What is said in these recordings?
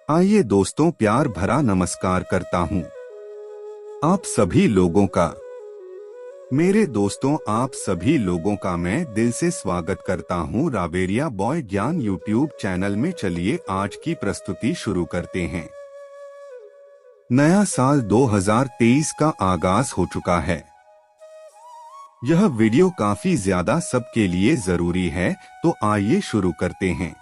आइए दोस्तों, प्यार भरा नमस्कार करता हूँ आप सभी लोगों का। मेरे दोस्तों, आप सभी लोगों का मैं दिल से स्वागत करता हूँ रावेरिया बॉय ज्ञान यूट्यूब चैनल में। चलिए आज की प्रस्तुति शुरू करते हैं। नया साल 2023 का आगाज हो चुका है। यह वीडियो काफी ज्यादा सबके लिए जरूरी है, तो आइए शुरू करते हैं।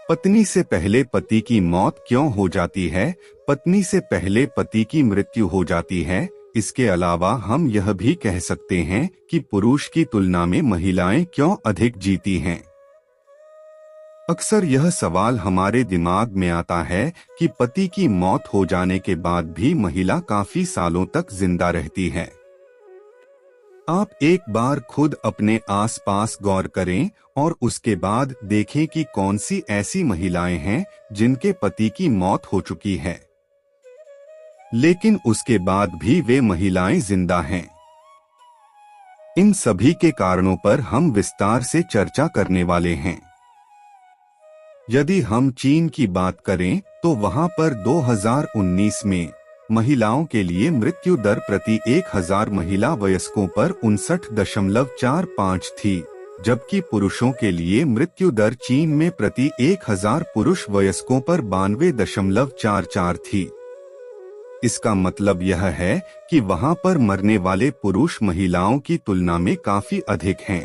पत्नी से पहले पति की मौत क्यों हो जाती है? पत्नी से पहले पति की मृत्यु हो जाती है। इसके अलावा हम यह भी कह सकते हैं कि पुरुष की तुलना में महिलाएं क्यों अधिक जीती हैं। अक्सर यह सवाल हमारे दिमाग में आता है कि पति की मौत हो जाने के बाद भी महिला काफी सालों तक जिंदा रहती है। आप एक बार खुद अपने आसपास गौर करें और उसके बाद देखें कि कौन सी ऐसी महिलाएं हैं जिनके पति की मौत हो चुकी है, लेकिन उसके बाद भी वे महिलाएं जिंदा हैं। इन सभी के कारणों पर हम विस्तार से चर्चा करने वाले हैं। यदि हम चीन की बात करें तो वहां पर 2019 में महिलाओं के लिए मृत्यु दर प्रति 1000 महिला वयस्कों पर 59.45 थी, जबकि पुरुषों के लिए मृत्यु दर चीन में प्रति 1000 पुरुष वयस्कों पर 92.44 थी। इसका मतलब यह है कि वहां पर मरने वाले पुरुष महिलाओं की तुलना में काफी अधिक हैं।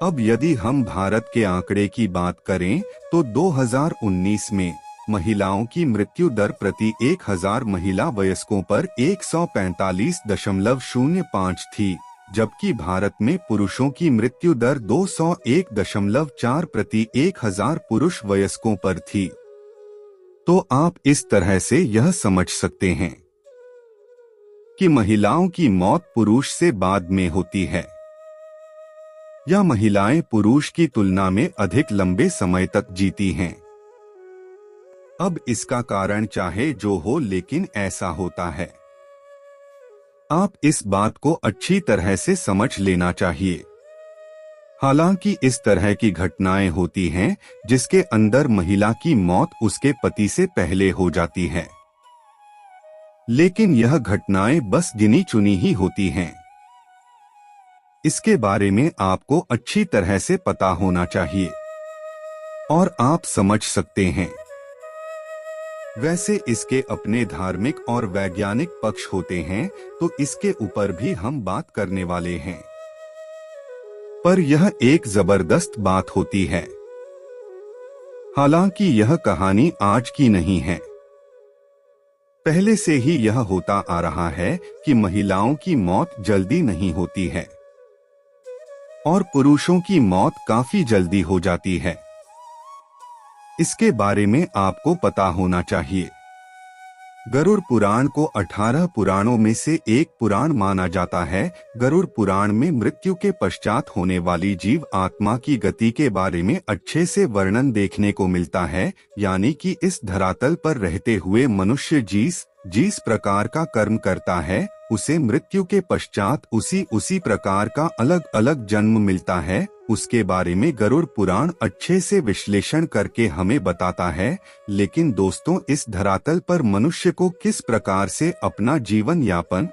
अब यदि हम भारत के आंकड़े की बात करें तो 2019 में महिलाओं की मृत्यु दर प्रति 1000 महिला वयस्कों पर 145.05 थी, जबकि भारत में पुरुषों की मृत्यु दर 201.4 प्रति 1000 पुरुष वयस्कों पर थी। तो आप इस तरह से यह समझ सकते हैं कि महिलाओं की मौत पुरुष से बाद में होती है, या महिलाएं पुरुष की तुलना में अधिक लंबे समय तक जीती हैं। अब इसका कारण चाहे जो हो, लेकिन ऐसा होता है। आप इस बात को अच्छी तरह से समझ लेना चाहिए। हालांकि इस तरह की घटनाएं होती हैं जिसके अंदर महिला की मौत उसके पति से पहले हो जाती है, लेकिन यह घटनाएं बस गिनी चुनी ही होती हैं। इसके बारे में आपको अच्छी तरह से पता होना चाहिए और आप समझ सकते हैं। वैसे इसके अपने धार्मिक और वैज्ञानिक पक्ष होते हैं, तो इसके ऊपर भी हम बात करने वाले हैं। पर यह एक जबरदस्त बात होती है। हालांकि यह कहानी आज की नहीं है। पहले से ही यह होता आ रहा है कि महिलाओं की मौत जल्दी नहीं होती है और पुरुषों की मौत काफी जल्दी हो जाती है। इसके बारे में आपको पता होना चाहिए। गरुड़ पुराण को 18 पुराणों में से एक पुराण माना जाता है। गरुड़ पुराण में मृत्यु के पश्चात होने वाली जीव आत्मा की गति के बारे में अच्छे से वर्णन देखने को मिलता है, यानी कि इस धरातल पर रहते हुए मनुष्य जिस प्रकार का कर्म करता है, उसे मृत्यु के पश्चात उसी प्रकार का अलग अलग जन्म मिलता है। उसके बारे में गरुड़ पुराण अच्छे से विश्लेषण करके हमें बताता है। लेकिन दोस्तों, इस धरातल पर मनुष्य को किस प्रकार से अपना जीवन यापन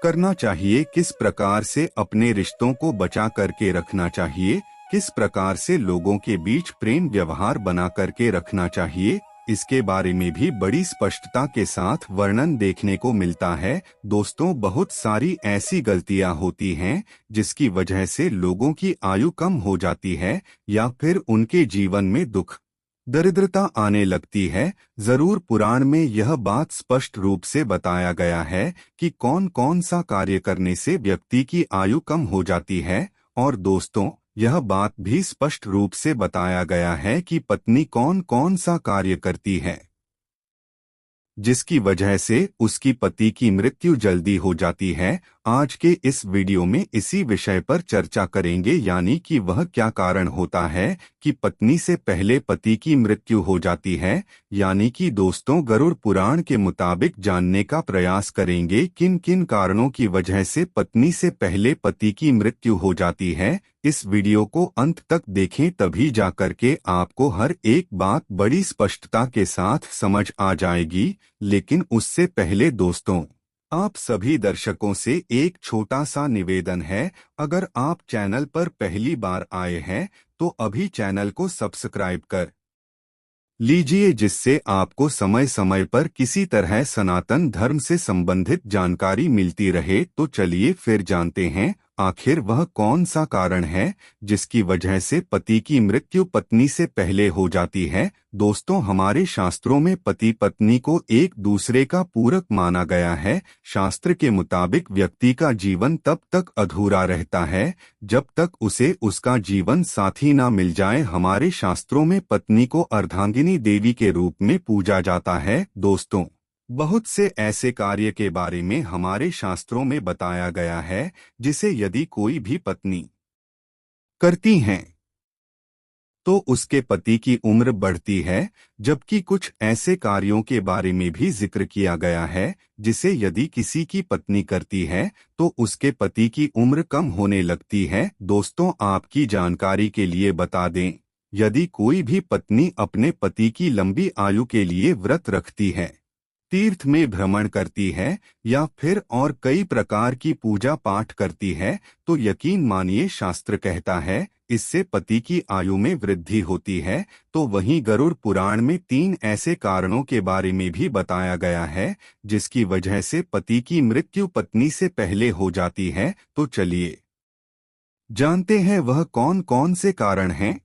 करना चाहिए, किस प्रकार से अपने रिश्तों को बचा करके रखना चाहिए, किस प्रकार से लोगों के बीच प्रेम व्यवहार बना करके रखना चाहिए, इसके बारे में भी बड़ी स्पष्टता के साथ वर्णन देखने को मिलता है। दोस्तों, बहुत सारी ऐसी गलतियां होती हैं जिसकी वजह से लोगों की आयु कम हो जाती है या फिर उनके जीवन में दुख दरिद्रता आने लगती है। जरूर पुराण में यह बात स्पष्ट रूप से बताया गया है कि कौन कौन सा कार्य करने से व्यक्ति की आयु कम हो जाती है। और दोस्तों, यह बात भी स्पष्ट रूप से बताया गया है कि पत्नी कौन कौन सा कार्य करती है जिसकी वजह से उसकी पति की मृत्यु जल्दी हो जाती है। आज के इस वीडियो में इसी विषय पर चर्चा करेंगे, यानी कि वह क्या कारण होता है कि पत्नी से पहले पति की मृत्यु हो जाती है। यानी कि दोस्तों, गरुड़ पुराण के मुताबिक जानने का प्रयास करेंगे किन किन कारणों की वजह से पत्नी से पहले पति की मृत्यु हो जाती है। इस वीडियो को अंत तक देखें, तभी जाकर के आपको हर एक बात बड़ी स्पष्टता के साथ समझ आ जाएगी। लेकिन उससे पहले दोस्तों, आप सभी दर्शकों से एक छोटा सा निवेदन है। अगर आप चैनल पर पहली बार आए हैं तो अभी चैनल को सब्सक्राइब कर लीजिए, जिससे आपको समय समय पर किसी तरह सनातन धर्म से संबंधित जानकारी मिलती रहे। तो चलिए फिर जानते हैं, आखिर वह कौन सा कारण है जिसकी वजह से पति की मृत्यु पत्नी से पहले हो जाती है। दोस्तों, हमारे शास्त्रों में पति पत्नी को एक दूसरे का पूरक माना गया है। शास्त्र के मुताबिक व्यक्ति का जीवन तब तक अधूरा रहता है जब तक उसे उसका जीवन साथी ना मिल जाए। हमारे शास्त्रों में पत्नी को अर्धांगिनी देवी के रूप में पूजा जाता है। दोस्तों, बहुत से ऐसे कार्य के बारे में हमारे शास्त्रों में बताया गया है जिसे यदि कोई भी पत्नी करती हैं तो उसके पति की उम्र बढ़ती है, जबकि कुछ ऐसे कार्यों के बारे में भी जिक्र किया गया है जिसे यदि किसी की पत्नी करती है तो उसके पति की उम्र कम होने लगती है। दोस्तों, आपकी जानकारी के लिए बता दें, यदि कोई भी पत्नी अपने पति की लंबी आयु के लिए व्रत रखती है, तीर्थ में भ्रमण करती है या फिर और कई प्रकार की पूजा पाठ करती है, तो यकीन मानिए शास्त्र कहता है इससे पति की आयु में वृद्धि होती है। तो वहीं गरुड़ पुराण में 3 ऐसे कारणों के बारे में भी बताया गया है जिसकी वजह से पति की मृत्यु पत्नी से पहले हो जाती है। तो चलिए जानते हैं वह कौन कौन से कारण हैं।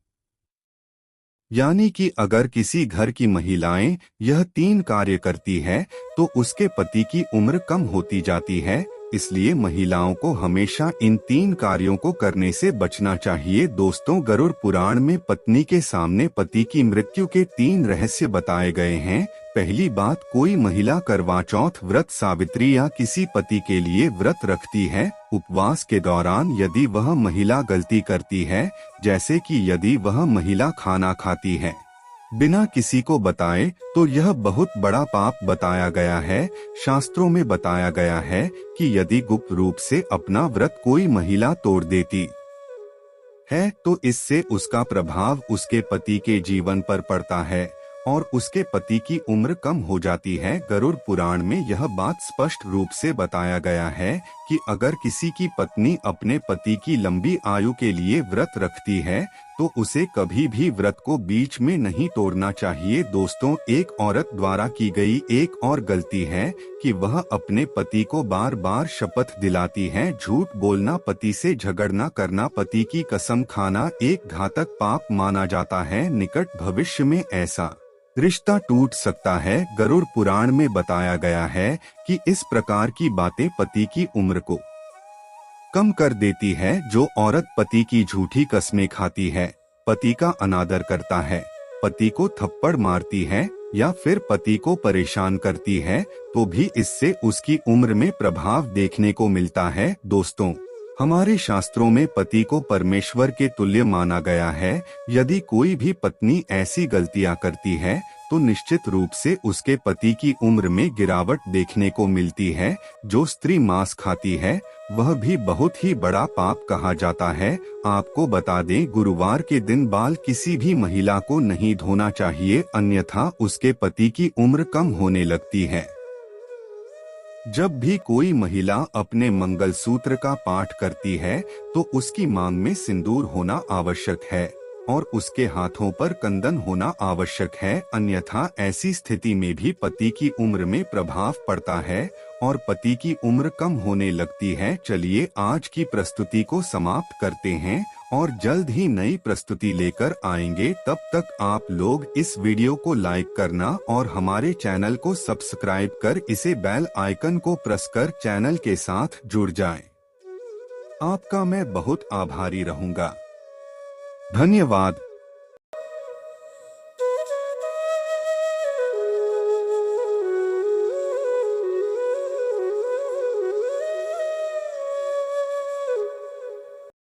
यानी कि अगर किसी घर की महिलाएं यह 3 कार्य करती है तो उसके पति की उम्र कम होती जाती है। इसलिए महिलाओं को हमेशा इन 3 कार्यों को करने से बचना चाहिए। दोस्तों, गरुड़ पुराण में पत्नी के सामने पति की मृत्यु के 3 रहस्य बताए गए हैं। पहली बात, कोई महिला करवा चौथ व्रत, सावित्री या किसी पति के लिए व्रत रखती है। उपवास के दौरान यदि वह महिला गलती करती है, जैसे कि यदि वह महिला खाना खाती है बिना किसी को बताए, तो यह बहुत बड़ा पाप बताया गया है। शास्त्रों में बताया गया है कि यदि गुप्त रूप से अपना व्रत कोई महिला तोड़ देती है तो इससे उसका प्रभाव उसके पति के जीवन पर पड़ता है और उसके पति की उम्र कम हो जाती है। गरुड़ पुराण में यह बात स्पष्ट रूप से बताया गया है कि अगर किसी की पत्नी अपने पति की लंबी आयु के लिए व्रत रखती है तो उसे कभी भी व्रत को बीच में नहीं तोड़ना चाहिए। दोस्तों, एक औरत द्वारा की गई एक और गलती है कि वह अपने पति को बार बार शपथ दिलाती है। झूठ बोलना, पति से झगड़ना करना, पति की कसम खाना एक घातक पाप माना जाता है। निकट भविष्य में ऐसा रिश्ता टूट सकता है। गरुड़ पुराण में बताया गया है कि इस प्रकार की बातें पति की उम्र को कम कर देती है। जो औरत पति की झूठी कस्में खाती है, पति का अनादर करता है, पति को थप्पड़ मारती है या फिर पति को परेशान करती है, तो भी इससे उसकी उम्र में प्रभाव देखने को मिलता है। दोस्तों, हमारे शास्त्रों में पति को परमेश्वर के तुल्य माना गया है। यदि कोई भी पत्नी ऐसी गलतियां करती है तो निश्चित रूप से उसके पति की उम्र में गिरावट देखने को मिलती है। जो स्त्री मांस खाती है वह भी बहुत ही बड़ा पाप कहा जाता है। आपको बता दें, गुरुवार के दिन बाल किसी भी महिला को नहीं धोना चाहिए, अन्यथा उसके पति की उम्र कम होने लगती है। जब भी कोई महिला अपने मंगलसूत्र का पाठ करती है तो उसकी मांग में सिंदूर होना आवश्यक है और उसके हाथों पर कंदन होना आवश्यक है, अन्यथा ऐसी स्थिति में भी पति की उम्र में प्रभाव पड़ता है और पति की उम्र कम होने लगती है। चलिए आज की प्रस्तुति को समाप्त करते हैं और जल्द ही नई प्रस्तुति लेकर आएंगे। तब तक आप लोग इस वीडियो को लाइक करना और हमारे चैनल को सब्सक्राइब कर इसे बेल आइकन को प्रेस कर चैनल के साथ जुड़ जाएं। आपका मैं बहुत आभारी रहूंगा। धन्यवाद।